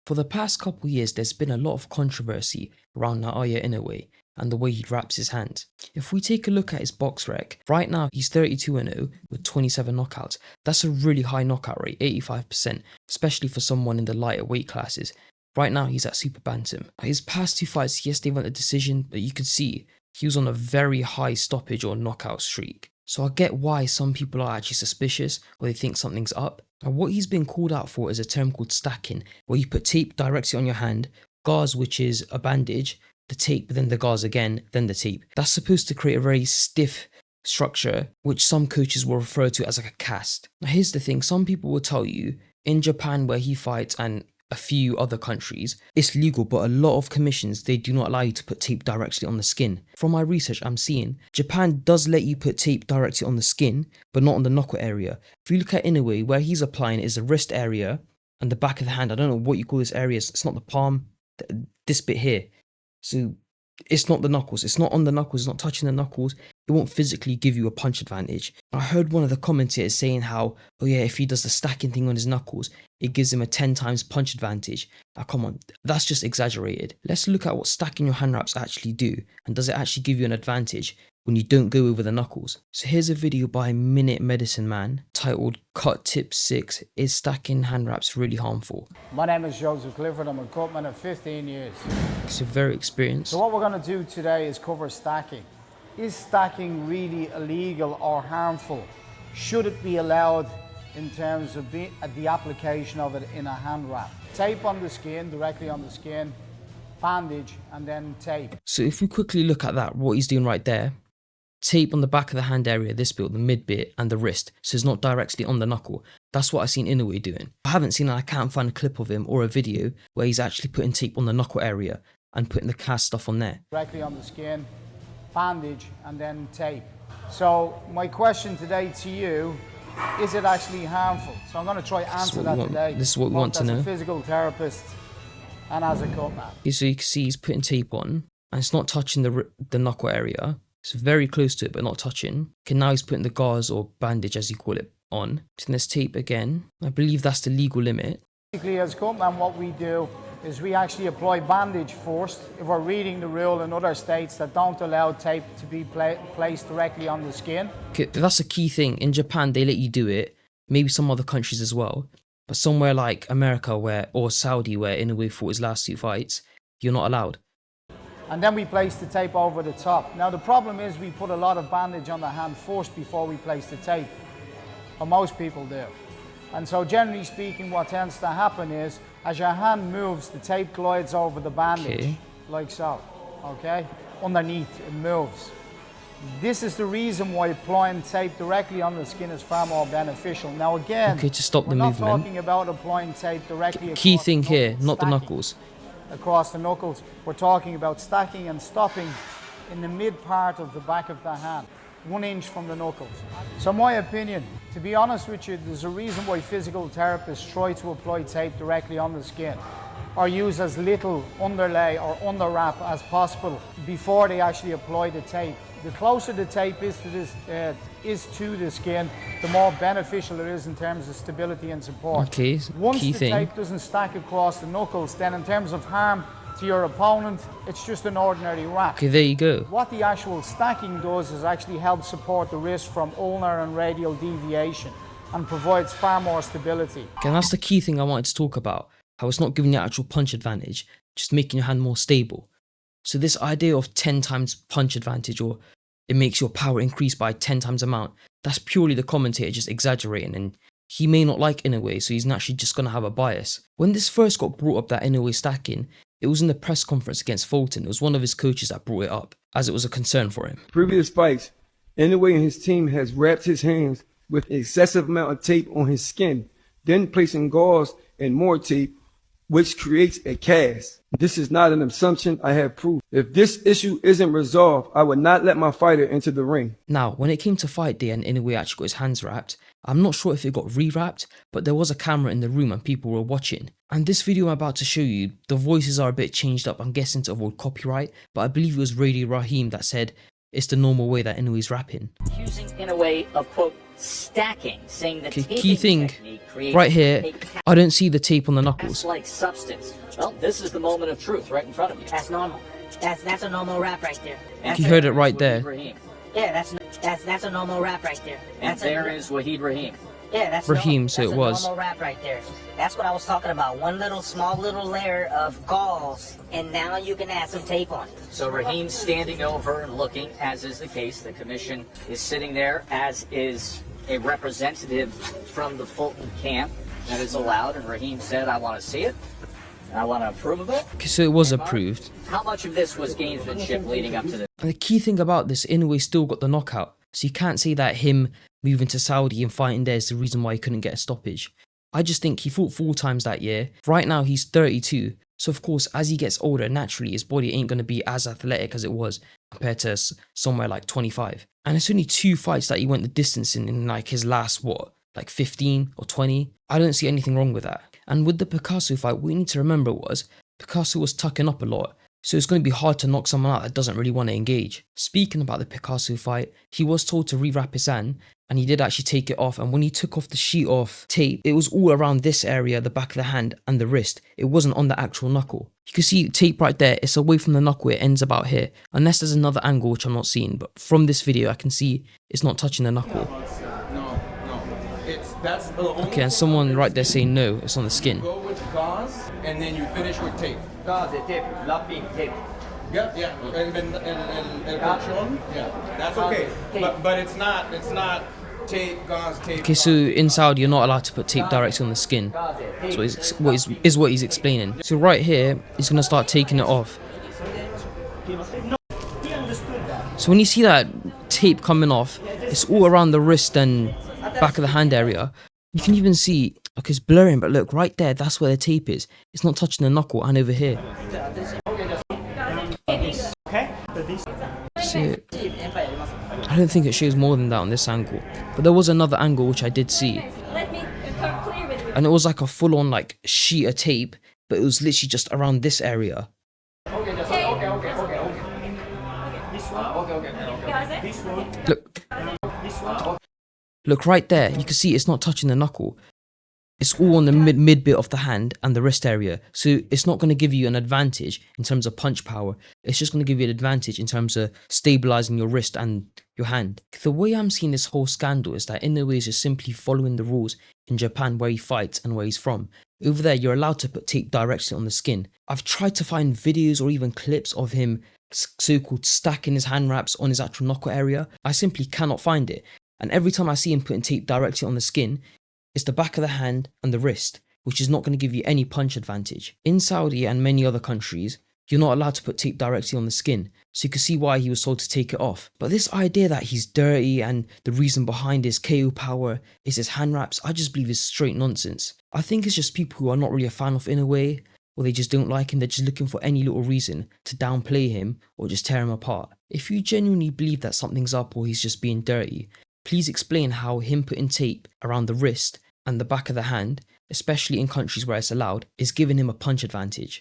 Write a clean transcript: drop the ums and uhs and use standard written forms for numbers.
For the past couple years, there's been a lot of controversy around Naoya Inoue and the way he wraps his hands. If we take a look at his box rec, right now he's 32-0 with 27 knockouts. That's a really high knockout rate, 85%, especially for someone in the lighter weight classes. Right now he's at super bantam. His past 2 fights, yes, they went a decision, but you could see he was on a very high stoppage or knockout streak. So I get why some people are actually suspicious or they think something's up. And what he's been called out for is a term called stacking, where you put tape directly on your hand, gauze, which is a bandage, the tape, then the gauze again, then the tape. That's supposed to create a very stiff structure, which some coaches will refer to as like a cast. Now here's the thing, some people will tell you, in Japan where he fights and a few other countries, it's legal, but a lot of commissions, they do not allow you to put tape directly on the skin. From my research, I'm seeing Japan does let you put tape directly on the skin, but not on the knuckle area. If you look at Inoue, where he's applying is the wrist area and the back of the hand. I don't know what you call this area. It's not the palm, this bit here. So it's not the knuckles. It's not on the knuckles. It's not touching the knuckles. It won't physically give you a punch advantage. I heard one of the commentators saying how, oh yeah, if he does the stacking thing on his knuckles, it gives him a 10 times punch advantage. Now come on, that's just exaggerated. Let's look at what stacking your hand wraps actually do, and does it actually give you an advantage when you don't go over the knuckles. So here's a video by Minute Medicine Man titled Cut Tip 6, Is Stacking Hand Wraps Really Harmful? My name is Joseph Clifford, I'm a cutman of 15 years. So very experienced. So what we're going to do today is cover stacking. Is stacking really illegal or harmful? Should it be allowed in terms of the application of it in a hand wrap? Tape on the skin, directly on the skin, bandage, and then tape. So if we quickly look at that, what he's doing right there, tape on the back of the hand area, this bit, the mid bit, and the wrist, so it's not directly on the knuckle. That's what I've seen Inoue doing. I haven't seen, I can't find a clip of him or a video where he's actually putting tape on the knuckle area and putting the cast stuff on there. Directly on the skin, bandage, and then tape. So my question today to you, is it actually harmful? So I'm going to try to answer that today. This is what we want to know. As a physical therapist and as a cutman. Okay, so you can see he's putting tape on and it's not touching the knuckle area. It's very close to it, but not touching. Okay, now he's putting the gauze or bandage, as you call it, on. So there's tape again. I believe that's the legal limit. Basically, as cutman, what we do is we actually apply bandage first. If we're reading the rule in other states that don't allow tape to be placed directly on the skin. Okay, that's a key thing. In Japan, they let you do it. Maybe some other countries as well. But somewhere like America or Saudi, where Inoue fought his last 2 fights, you're not allowed. And then we place the tape over the top. Now the problem is we put a lot of bandage on the hand first before we place the tape. Or most people do. And so generally speaking, what tends to happen is, as your hand moves, the tape glides over the bandage, like so, okay? Underneath, it moves. This is the reason why applying tape directly on the skin is far more beneficial. Now again, to stop the we're not movement. talking about applying tape directly Key across thing the here, knuckles, not the stacking knuckles. across the knuckles. We're talking about stacking and stopping in the mid part of the back of the hand, 1 inch from the knuckles. So my opinion, to be honest with you, there's a reason why physical therapists try to apply tape directly on the skin or use as little underlay or under wrap as possible before they actually apply the tape. The closer the tape is to the skin, the more beneficial it is in terms of stability and support. Okay, Once key the thing. tape doesn't stack across the knuckles, then in terms of harm to your opponent, it's just an ordinary wrap. Okay, there you go. What the actual stacking does is actually help support the wrist from ulnar and radial deviation and provides far more stability. Okay, and that's the key thing I wanted to talk about. How it's not giving you actual punch advantage, just making your hand more stable. So this idea of 10 times punch advantage, or it makes your power increase by 10 times amount, that's purely the commentator just exaggerating, and he may not like Inoue, so he's naturally just going to have a bias. When this first got brought up, that Inoue stacking, it was in the press conference against Fulton. It was one of his coaches that brought it up, as it was a concern for him. Previous fights, Inoue and his team has wrapped his hands with excessive amount of tape on his skin, then placing gauze and more tape, which creates a cast. This is not an assumption, I have proof. If this issue isn't resolved, I would not let my fighter into the ring. Now, when it came to fight day and Inoue actually got his hands wrapped, I'm not sure if it got re-wrapped, but there was a camera in the room and people were watching. And this video I'm about to show you, the voices are a bit changed up, I'm guessing to avoid copyright, but I believe it was Wahid Rahim that said, it's the normal way that Inoue's rapping. Accusing Inoue of, quote, stacking, saying the Okay, taping key thing technique creates right here, a I don't see the tape on the knuckles. like substance. Well, this is the moment of truth right in front of you. That's normal. That's a normal rap right there. And You heard it right there. Rahim. Yeah, that's a normal rap right there. And there is Wahid Rahim. Yeah, that's Rahim, normal. so That's it a was. normal rap right there. That's what I was talking about. One little small little layer of gauze, and now you can add some tape on it. So Rahim's standing over and looking, as is the case. The commission is sitting there, as is a representative from the Fulton camp that is allowed. And Rahim said, I want to see it. I want to approve of it. Okay, so it was approved. How much of this was gamesmanship leading up to this? And the key thing about this, Inoue still got the knockout. So you can't say that him moving to Saudi and fighting there is the reason why he couldn't get a stoppage. I just think he fought 4 times that year. Right now he's 32. So of course, as he gets older, naturally his body ain't going to be as athletic as it was compared to somewhere like 25. And it's only 2 fights that he went the distance in like his last, like 15 or 20. I don't see anything wrong with that. And with the Picasso fight, what you need to remember was Picasso was tucking up a lot. So it's going to be hard to knock someone out that doesn't really want to engage. Speaking about the Picasso fight, he was told to rewrap his hand, and he did actually take it off. And when he took off the sheet of tape, it was all around this area, the back of the hand and the wrist. It wasn't on the actual knuckle. You can see tape right there. It's away from the knuckle. It ends about here. Unless there's another angle which I'm not seeing. But from this video, I can see it's not touching the knuckle. Okay, and someone right there saying no, it's on the skin. Go with gauze, and then you finish with tape. Gauze, tape, lapping, tape. Yeah, yeah. El colchón. Yeah, that's okay. But it's not tape, gauze, tape. Okay, so in Saudi, you're not allowed to put tape directly on the skin. So what he's explaining. So right here, he's gonna start taking it off. So when you see that tape coming off, it's all around the wrist and back of the hand area. You can even see, okay, it's blurring, but look, right there, that's where the tape is. It's not touching the knuckle, and over here. So, I don't think it shows more than that on this angle. But there was another angle which I did see. And it was like a full-on like sheet of tape, but it was literally just around this area. Look right there, you can see it's not touching the knuckle. It's all on the mid bit of the hand and the wrist area. So it's not going to give you an advantage in terms of punch power. It's just going to give you an advantage in terms of stabilizing your wrist and your hand. The way I'm seeing this whole scandal is that Inoue is just simply following the rules in Japan where he fights and where he's from. Over there, you're allowed to put tape directly on the skin. I've tried to find videos or even clips of him so-called stacking his hand wraps on his actual knuckle area. I simply cannot find it. And every time I see him putting tape directly on the skin, it's the back of the hand and the wrist, which is not going to give you any punch advantage. In Saudi and many other countries, you're not allowed to put tape directly on the skin, so you can see why he was told to take it off. But this idea that he's dirty and the reason behind his KO power is his hand wraps, I just believe is straight nonsense. I think it's just people who are not really a fan of Inoue, or they just don't like him, they're just looking for any little reason to downplay him or just tear him apart. If you genuinely believe that something's up or he's just being dirty, please explain how him putting tape around the wrist and the back of the hand, especially in countries where it's allowed, is giving him a punch advantage.